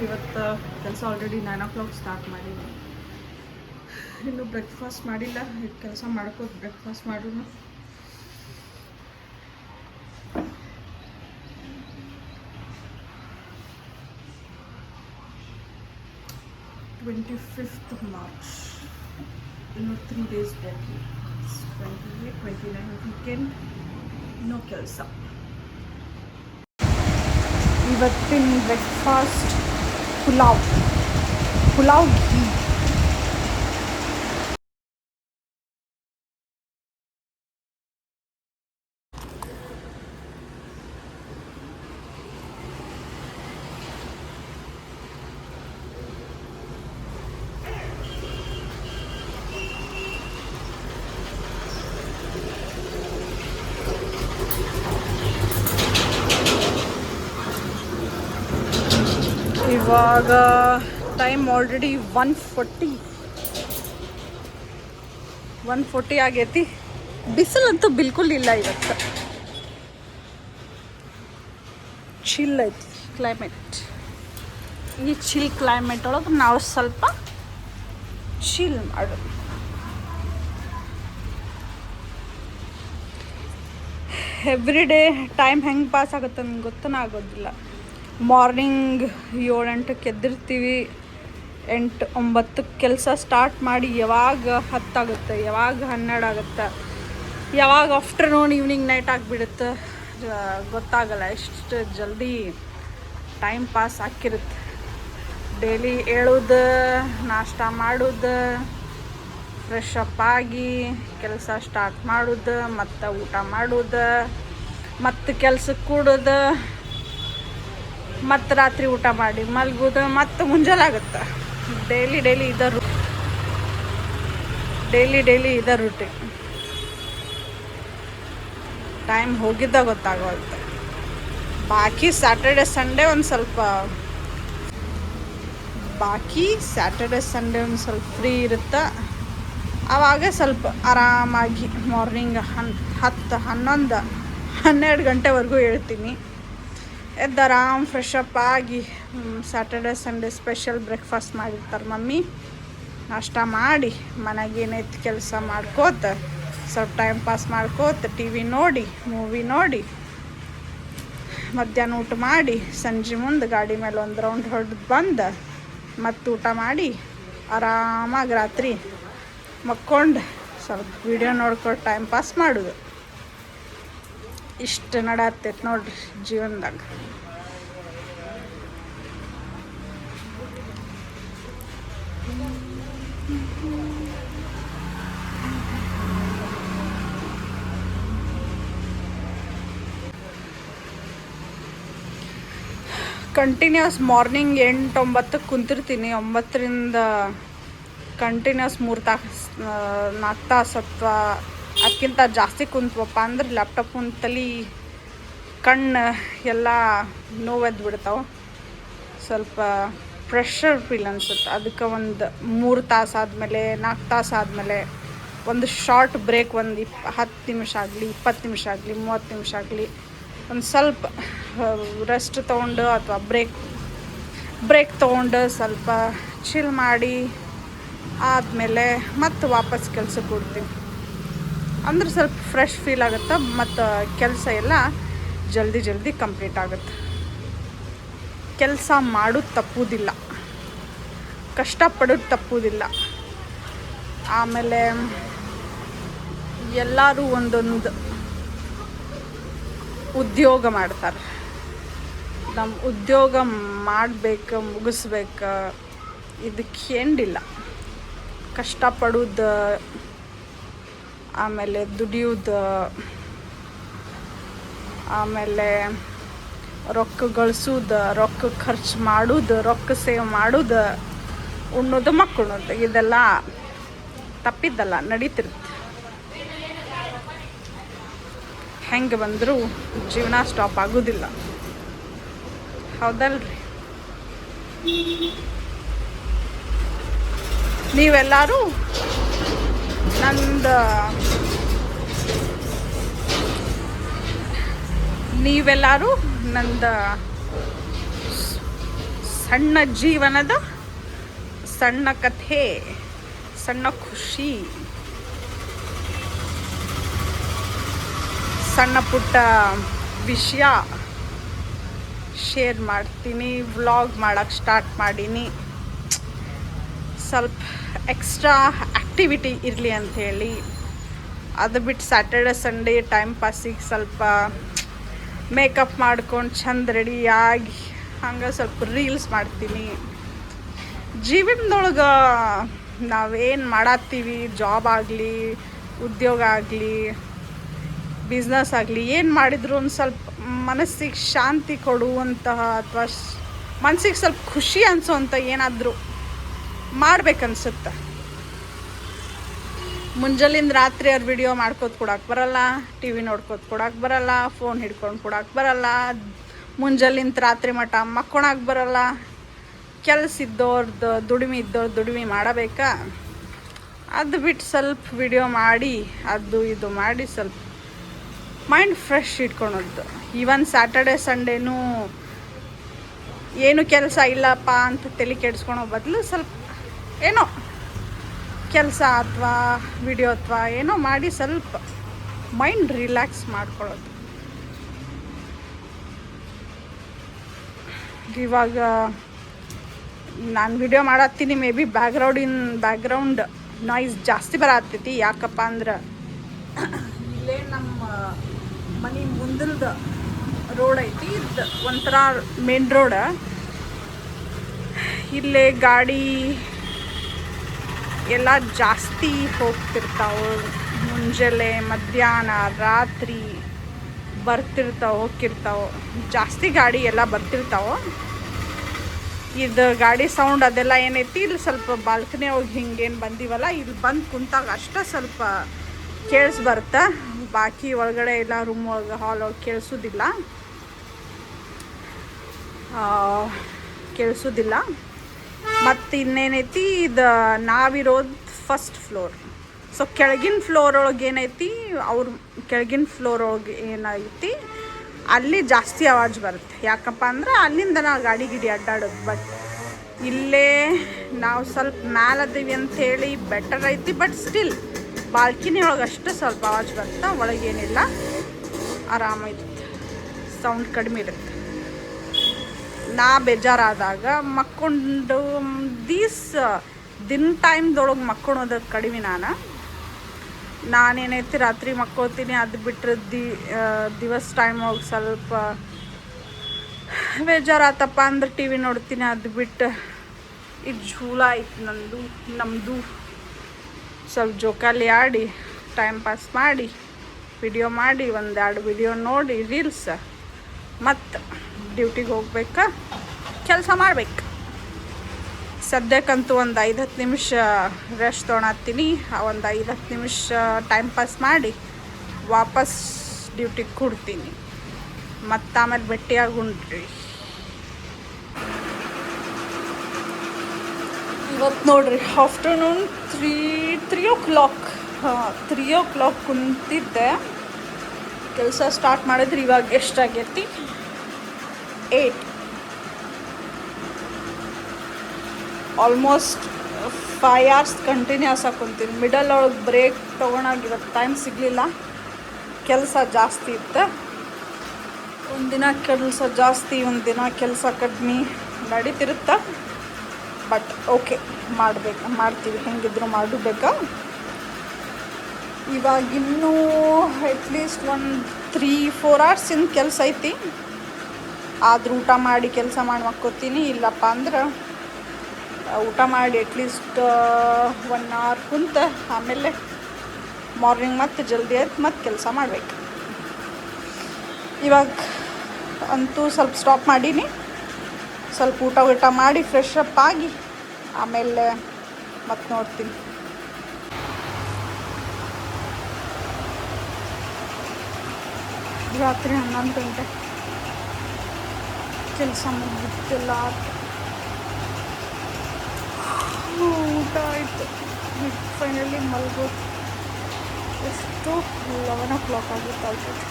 ಇವತ್ತು ಕೆಲಸ already 9 o'clock start ಮಾಡೀನಿ. ಇನ್ನೂ ಬ್ರೇಕ್ಫಾಸ್ಟ್ ಮಾಡಿಲ್ಲ. ಕೆಲಸ ಮಾಡ್ಕೋತ ಬ್ರೇಕ್ಫಾಸ್ಟ್ ಮಾಡೋಣ. March 25th. ಇನ್ನೂ 3 days ಬಾಕಿ. 28, 29 ವೀಕೆಂಡ್. ಇನ್ನೂ ಕೆಲಸ. ಇವತ್ತಿನ ಬ್ರೇಕ್ಫಾಸ್ಟ್ ಪುಲಾವ್ ಘೀ. ಇವಾಗ ಟೈಮ್ ಆಲ್ರೆಡಿ 1:40 ಆಗೈತಿ. ಬಿಸಿಲಂತೂ ಬಿಲ್ಕುಲ್ ಇಲ್ಲ. ಇವತ್ತು ಚಿಲ್ ಐತಿ ಕ್ಲೈಮೇಟ್. ಈ ಚಿಲ್ ಕ್ಲೈಮೇಟ್ ಒಳಗೆ ನಾವು ಸ್ವಲ್ಪ ಚಿಲ್ ಮಾಡೋದು. ಎವ್ರಿ ಡೇ ಟೈಮ್ ಹೆಂಗೆ ಪಾಸ್ ಆಗುತ್ತೆ ನಮ್ಗೆ ಗೊತ್ತನೇ ಆಗೋದಿಲ್ಲ. ಮಾರ್ನಿಂಗ್ 7-8ಕ್ಕೆ ಎದ್ದಿರ್ತೀವಿ. 8-9ಕ್ಕೆ ಕೆಲಸ ಸ್ಟಾರ್ಟ್ ಮಾಡಿ ಯಾವಾಗ 10 ಆಗುತ್ತೆ, ಯಾವಾಗ 12 ಆಗುತ್ತೆ, ಯಾವಾಗ ಆಫ್ಟರ್ನೂನ್ ಈವ್ನಿಂಗ್ ನೈಟ್ ಆಗಿಬಿಡುತ್ತೆ ಗೊತ್ತಾಗಲ್ಲ. ಎಷ್ಟು ಜಲ್ದಿ ಟೈಮ್ ಪಾಸ್ ಆಗಿರುತ್ತೆ. ಡೈಲಿ ಏಳೋದು, ನಾಷ್ಟ ಮಾಡೋದು, ಫ್ರೆಶ್ ಅಪ್ ಆಗಿ ಕೆಲಸ ಸ್ಟಾರ್ಟ್ ಮಾಡೋದು, ಮತ್ತು ಊಟ ಮಾಡೋದು, ಮತ್ತು ಕೆಲ್ಸಕ್ಕೆ ಕೂಡೋದು, ಮತ್ತು ರಾತ್ರಿ ಊಟ ಮಾಡಿ ಮಲ್ಗೋದು, ಮತ್ತು ಮುಂಜಾನೆ ಆಗುತ್ತೆ. ಡೈಲಿ ಇದ ರೂಟೀನ್. ಟೈಮ್ ಹೋಗಿದ್ದ ಗೊತ್ತಾಗುತ್ತೆ. ಬಾಕಿ ಸ್ಯಾಟರ್ಡೆ ಸಂಡೇ ಒಂದು ಸ್ವಲ್ಪ ಫ್ರೀ ಇರುತ್ತೆ. ಆವಾಗ ಸ್ವಲ್ಪ ಆರಾಮಾಗಿ ಮಾರ್ನಿಂಗ್ 10, 11, 12 ಗಂಟೆವರೆಗೂ ಹೇಳ್ತೀನಿ. ಎದ್ದು ಆರಾಮ್ ಫ್ರೆಶ್ ಅಪ್ ಆಗಿ ಸ್ಯಾಟರ್ಡೆ ಸಂಡೇ ಸ್ಪೆಷಲ್ ಬ್ರೇಕ್ಫಾಸ್ಟ್ ಮಾಡಿರ್ತಾರೆ ಮಮ್ಮಿ. ನಾಷ್ಟ ಮಾಡಿ ಮನೆಗೆ ಏನೈತಿ ಕೆಲಸ ಮಾಡ್ಕೋತ ಸ್ವಲ್ಪ ಟೈಮ್ ಪಾಸ್ ಮಾಡ್ಕೋತ ಮೂವಿ ನೋಡಿ ಮಧ್ಯಾಹ್ನ ಊಟ ಮಾಡಿ ಸಂಜೆ ಮುಂದೆ ಗಾಡಿ ಮೇಲೆ ಒಂದು ರೌಂಡ್ ಹೊಡೆದು ಬಂದು ಮತ್ತು ಊಟ ಮಾಡಿ ಆರಾಮಾಗಿ ರಾತ್ರಿ ಮಕ್ಕೊಂಡು ಸ್ವಲ್ಪ ವಿಡಿಯೋ ನೋಡ್ಕೊಂಡು ಟೈಮ್ ಪಾಸ್ ಮಾಡೋದು. ಇಷ್ಟು ನಡತ್ತೈತೆ ನೋಡ್ರಿ ಜೀವನದಾಗ. ಕಂಟಿನ್ಯೂಸ್ ಮಾರ್ನಿಂಗ್ 8-9ಕ್ಕೆ ಕುಂತಿರ್ತೀನಿ. 9ರಿಂದ ಕಂಟಿನ್ಯೂಸ್ 3 ತಾಸು 4 ತಾಸು ಅಥವಾ ಅದಕ್ಕಿಂತ ಜಾಸ್ತಿ ಕುಂತ್ವಪ್ಪ ಅಂದ್ರೆ ಲ್ಯಾಪ್ಟಾಪ್ ತಲೆ ಕಣ್ಣು ಎಲ್ಲ ನೋವೆದ್ದು ಬಿಡ್ತಾವೆ. ಸ್ವಲ್ಪ ಪ್ರೆಷರ್ ಫೀಲ್ ಅನ್ಸುತ್ತೆ. ಅದಕ್ಕೆ ಒಂದು 3 ತಾಸು ಆದಮೇಲೆ 4 ತಾಸು ಆದಮೇಲೆ ಒಂದು ಶಾರ್ಟ್ ಬ್ರೇಕ್, ಒಂದು 10 ನಿಮಿಷ ಆಗಲಿ, 20 ನಿಮಿಷ ಆಗಲಿ, 30 ನಿಮಿಷ ಆಗಲಿ ಒಂದು ಸ್ವಲ್ಪ ರೆಸ್ಟ್ ತೊಗೊಂಡು ಅಥವಾ ಬ್ರೇಕ್ ತೊಗೊಂಡು ಸ್ವಲ್ಪ ಚಿಲ್ ಮಾಡಿ ಆದಮೇಲೆ ಮತ್ತೆ ವಾಪಸ್ ಕೆಲ್ಸಕ್ಕೆ ಕೊಡ್ತೀನಿ. ಅಂದ್ರೆ ಸ್ವಲ್ಪ ಫ್ರೆಶ್ ಫೀಲ್ ಆಗುತ್ತೆ ಮತ್ತು ಕೆಲಸ ಎಲ್ಲ ಜಲ್ದಿ ಕಂಪ್ಲೀಟ್ ಆಗುತ್ತೆ. ಕೆಲಸ ಮಾಡೋದು ತಪ್ಪುವುದಿಲ್ಲ, ಕಷ್ಟಪಡೋದು ತಪ್ಪುವುದಿಲ್ಲ. ಆಮೇಲೆ ಎಲ್ಲರೂ ಒಂದೊಂದು ಉದ್ಯೋಗ ಮಾಡ್ತಾರೆ. ನಮ್ಮ ಉದ್ಯೋಗ ಮಾಡಬೇಕು, ಮುಗಿಸ್ಬೇಕು, ಇದಕ್ಕೆ ಎಂಡಿಲ್ಲ. ಕಷ್ಟಪಡೋದು, ಆಮೇಲೆ ದುಡಿಯೋದು, ಆಮೇಲೆ ರೊಕ್ಕ ಗಳಿಸೋದು, ರೊಕ್ಕ ಖರ್ಚು ಮಾಡೋದು, ರೊಕ್ಕ ಸೇವ್ ಮಾಡೋದು, ಉಣ್ಣೋದು ಮಕ್ಕಳೋದು, ಇದೆಲ್ಲ ತಪ್ಪಿದ್ದಲ್ಲ, ನಡೀತಿರುತ್ತೆ. ಹೆಂಗೆ ಬಂದರೂ ಜೀವನ ಸ್ಟಾಪ್ ಆಗೋದಿಲ್ಲ, ಹೌದಲ್ರಿ? ನೀವೆಲ್ಲರೂ ಸಣ್ಣ ಜೀವನದ ಸಣ್ಣ ಕಥೆ, ಸಣ್ಣ ಖುಷಿ, ಸಣ್ಣ ಪುಟ್ಟ ವಿಷಯ ಶೇರ್ ಮಾಡ್ತೀನಿ. ವ್ಲಾಗ್ ಮಾಡೋಕ್ಕೆ ಸ್ಟಾರ್ಟ್ ಮಾಡೀನಿ. ಸ್ವಲ್ಪ ಎಕ್ಸ್ಟ್ರಾ ಆ್ಯಕ್ಟಿವಿಟಿ ಇರಲಿ ಅಂಥೇಳಿ. ಅದು ಬಿಟ್ಟು ಸ್ಯಾಟರ್ಡೆ ಸಂಡೇ ಟೈಮ್ ಪಾಸಿಗೆ ಸ್ವಲ್ಪ ಮೇಕಪ್ ಮಾಡ್ಕೊಂಡು ಚಂದ ರೆಡಿಯಾಗಿ ಹಂಗೆ ಸ್ವಲ್ಪ ರೀಲ್ಸ್ ಮಾಡ್ತೀನಿ. ಜೀವನದೊಳಗೆ ನಾವೇನು ಮಾಡತ್ತೀವಿ, ಜಾಬ್ ಆಗಲಿ, ಉದ್ಯೋಗ ಆಗಲಿ, ಬಿಸ್ನೆಸ್ ಆಗಲಿ, ಏನು ಮಾಡಿದ್ರು ಒಂದು ಸ್ವಲ್ಪ ಮನಸ್ಸಿಗೆ ಶಾಂತಿ ಕೊಡುವಂತಹ ಅಥವಾ ಮನಸ್ಸಿಗೆ ಸ್ವಲ್ಪ ಖುಷಿ ಅನಿಸೋವಂಥ ಏನಾದರೂ ಮಾಡ್ಬೇಕನ್ಸುತ್ತೆ. ಮುಂಜಾನಿಂದ ರಾತ್ರಿ ಅವ್ರ ವಿಡಿಯೋ ಮಾಡ್ಕೋತ ಕೊಡೋಕೆ ಬರಲ್ಲ, ಟಿ ವಿ ನೋಡ್ಕೋತ ಕೊಡೋಕೆ ಬರಲ್ಲ, ಫೋನ್ ಹಿಡ್ಕೊಂಡು ಕೊಡೋಕೆ ಬರಲ್ಲ, ಮುಂಜಾನಿಂದ ರಾತ್ರಿ ಮಟ್ಟ ಮಕ್ಕೊಳಕ್ಕೆ ಬರಲ್ಲ. ಕೆಲಸ ಇದ್ದವ್ರದ್ದು ದುಡಿಮೆ ಮಾಡಬೇಕಾ. ಅದು ಬಿಟ್ಟು ಸ್ವಲ್ಪ ವಿಡಿಯೋ ಮಾಡಿ ಅದು ಇದು ಮಾಡಿ ಸ್ವಲ್ಪ ಮೈಂಡ್ ಫ್ರೆಶ್ ಇಟ್ಕೊಳೋದು. ಈವನ್ ಸ್ಯಾಟರ್ಡೆ ಸಂಡೇನೂ ಏನು ಕೆಲಸ ಇಲ್ಲಪ್ಪ ಅಂತ ತಲೆ ಕೆಡಿಸ್ಕೊಳೋ ಬದಲು ಸ್ವಲ್ಪ ಏನೋ ಕೆಲಸ ಅಥವಾ ವಿಡಿಯೋ ಅಥವಾ ಏನೋ ಮಾಡಿ ಸ್ವಲ್ಪ ಮೈಂಡ್ ರಿಲ್ಯಾಕ್ಸ್ ಮಾಡ್ಕೊಳ್ಳೋದು. ಇವಾಗ ನಾನು ವಿಡಿಯೋ ಮಾಡತ್ತೀನಿ, ಮೇ ಬಿ ಬ್ಯಾಕ್ಗ್ರೌಂಡ್ ನಾಯ್ಸ್ ಜಾಸ್ತಿ ಬರತ್ತೈತಿ. ಯಾಕಪ್ಪ ಅಂದ್ರೆ ಇಲ್ಲೇ ನಮ್ಮ ಮನೆ ಮುಂದಿಲ್ದ ರೋಡ್ ಐತಿ. ಇದು ಒಂಥರ ಮೇನ್ ರೋಡ. ಇಲ್ಲೇ ಗಾಡಿ ಎಲ್ಲ ಜಾಸ್ತಿ ಹೋಗ್ತಿರ್ತಾವೆ. ಮುಂಜಾನೆ, ಮಧ್ಯಾಹ್ನ, ರಾತ್ರಿ ಬರ್ತಿರ್ತಾವೆ, ಹೋಗ್ತಿರ್ತಾವೆ. ಜಾಸ್ತಿ ಗಾಡಿ ಎಲ್ಲ ಬರ್ತಿರ್ತಾವೆ. ಇದು ಗಾಡಿ ಸೌಂಡ್ ಅದೆಲ್ಲ ಏನೈತಿ, ಇಲ್ಲಿ ಸ್ವಲ್ಪ ಬಾಲ್ಕನಿ ಹೋಗಿ ಹಿಂಗೇನು ಬಂದೀವಲ್ಲ, ಇಲ್ಲಿ ಬಂದು ಕುಂತಾಗ ಅಷ್ಟೇ ಸ್ವಲ್ಪ ಬರುತ್ತೆ. ಬಾಕಿ ಒಳಗಡೆ ಎಲ್ಲ ರೂಮ್ ಒಳಗೆ ಹಾಲ್ ಒಳಗೆ ಕೇಳಿಸೋದಿಲ್ಲ. ಮತ್ತು ಇನ್ನೇನೈತಿ, ಇದು ನಾವಿರೋದು ಫಸ್ಟ್ ಫ್ಲೋರ್. ಸೊ ಕೆಳಗಿನ ಫ್ಲೋರ್ ಒಳಗೆ ಏನೈತಿ, ಕೆಳಗಿನ ಫ್ಲೋರ್ ಒಳಗೆ ಏನೈತಿ ಅಲ್ಲಿ ಜಾಸ್ತಿ ಆವಾಜ್ ಬರುತ್ತೆ. ಯಾಕಪ್ಪ ಅಂದ್ರೆ ಅಲ್ಲಿಂದ ನಾವು ಗಾಡಿ ಅಡ್ಡಾಡೋದು. ಬಟ್ ಇಲ್ಲೇ ನಾವು ಸ್ವಲ್ಪ ಮ್ಯಾಲದೀವಿ ಅಂಥೇಳಿ ಬೆಟರ್ ಐತಿ. ಬಟ್ ಸ್ಟಿಲ್ ಬಾಲ್ಕಿನಿ ಒಳಗೆ ಅಷ್ಟು ಸ್ವಲ್ಪ ಆವಾಜ್ ಬರುತ್ತೆ. ಒಳಗೇನಿಲ್ಲ, ಆರಾಮೈತಿ, ಸೌಂಡ್ ಕಡಿಮೆ ಇರುತ್ತೆ. ನಾ ಬೇಜಾರಾದಾಗ ಮಕ್ಕೊಂಡು ದಿನ ಟೈಮ್ದೊಳಗೆ ಮಕ್ಕೊಳೋದು ಕಡಿಮೆ. ನಾನೇನೈತಿ ರಾತ್ರಿ ಮಕ್ಕೋತೀನಿ. ಅದು ಬಿಟ್ಟರೆ ದಿವಸ ಟೈಮ್ ಒಳಗೆ ಸ್ವಲ್ಪ ಬೇಜಾರಾತಪ್ಪ ಅಂದ್ರೆ ಟಿ ವಿ ನೋಡ್ತೀನಿ. ಅದು ಬಿಟ್ಟು ಇದು ಝೂಲ ಐತಿ ನಮ್ಮದು. ಸ್ವಲ್ಪ ಜೋಕಾಲಿ ಆಡಿ ಟೈಮ್ ಪಾಸ್ ಮಾಡಿ ವಿಡಿಯೋ ಮಾಡಿ ಒಂದೆರಡು ವಿಡಿಯೋ ನೋಡಿ ರೀಲ್ಸ್ ಮತ್ತು ಡ್ಯೂಟಿಗೆ ಹೋಗ್ಬೇಕಾ, ಕೆಲಸ ಮಾಡ್ಬೇಕು. ಸದ್ಯಕ್ಕಂತೂ ಒಂದು 5-10 ನಿಮಿಷ ರೆಸ್ಟ್ ತೊಗೊಳತ್ತೀನಿ. ಒಂದು 5-10 ನಿಮಿಷ ಟೈಮ್ ಪಾಸ್ ಮಾಡಿ ವಾಪಸ್ ಡ್ಯೂಟಿಗೆ ಕೊಡ್ತೀನಿ. ಮತ್ತು ಆಮೇಲೆ ಭೇಟಿಯಾಗುಣ್ರಿ. ಇವತ್ತು ನೋಡ್ರಿ ಆಫ್ಟರ್ನೂನ್ 3 o'clock ಕುಂತಿದ್ದೆ. ಕೆಲಸ ಸ್ಟಾರ್ಟ್ ಮಾಡಿದ್ರೆ ಇವಾಗ ಎಷ್ಟಾಗೈತಿ, 8. ಆಲ್ಮೋಸ್ಟ್ 5 hours ಕಂಟಿನ್ಯೂಸ್ ಆಗಿ ಕುಂತೀನಿ. ಮಿಡಲ್ ಒಳಗೆ ಬ್ರೇಕ್ ತೊಗೊಳಾಗ ಇವತ್ತು ಟೈಮ್ ಸಿಗಲಿಲ್ಲ. ಕೆಲಸ ಜಾಸ್ತಿ ಇತ್ತು. ಒಂದಿನ ಕೆಲಸ ಜಾಸ್ತಿ, ಒಂದಿನ ಕೆಲಸ ಕಡಿಮೆ ನಡೀತಿರುತ್ತೆ. ಬಟ್ ಓಕೆ, ಮಾಡ್ತೀವಿ, ಹೆಂಗಿದ್ರು ಮಾಡಬೇಕು. ಇವಾಗ ಇನ್ನೂ ಅಟ್ಲೀಸ್ಟ್ ಒಂದು 3-4 hours ಕೆಲಸ ಐತಿ. ಆದರೂ ಊಟ ಮಾಡಿ ಕೆಲಸ ಮಾಡಿ ಮಕ್ಕೋತೀನಿ. ಇಲ್ಲಪ್ಪ ಅಂದ್ರೆ ಊಟ ಮಾಡಿ ಅಟ್ಲೀಸ್ಟ್ 1 hour ಕುಂತ ಆಮೇಲೆ ಮಾರ್ನಿಂಗ್ ಮತ್ತೆ ಜಲ್ದಿ ಎದ್ದು ಮತ್ತೆ ಕೆಲಸ ಮಾಡಬೇಕು. ಇವಾಗ ಅಂತೂ ಸ್ವಲ್ಪ ಸ್ಟಾಪ್ ಮಾಡೀನಿ. ಸ್ವಲ್ಪ ಊಟ ಮಾಡಿ ಫ್ರೆಶ್ ಅಪ್ ಆಗಿ ಆಮೇಲೆ ಮತ್ತೆ ನೋಡ್ತೀನಿ. ರಾತ್ರಿ 11 ಗಂಟೆ ಕೆಲಸ ಮುಗಿತಿಲ್ಲ. ಊಟ ಆಯಿತು. ಫೈನಲಿ ಮಲ್ಗೋದು ಎಷ್ಟು 11 o'clock ಆಗಿತ್ತು ಆಲ್ರೆಡಿ.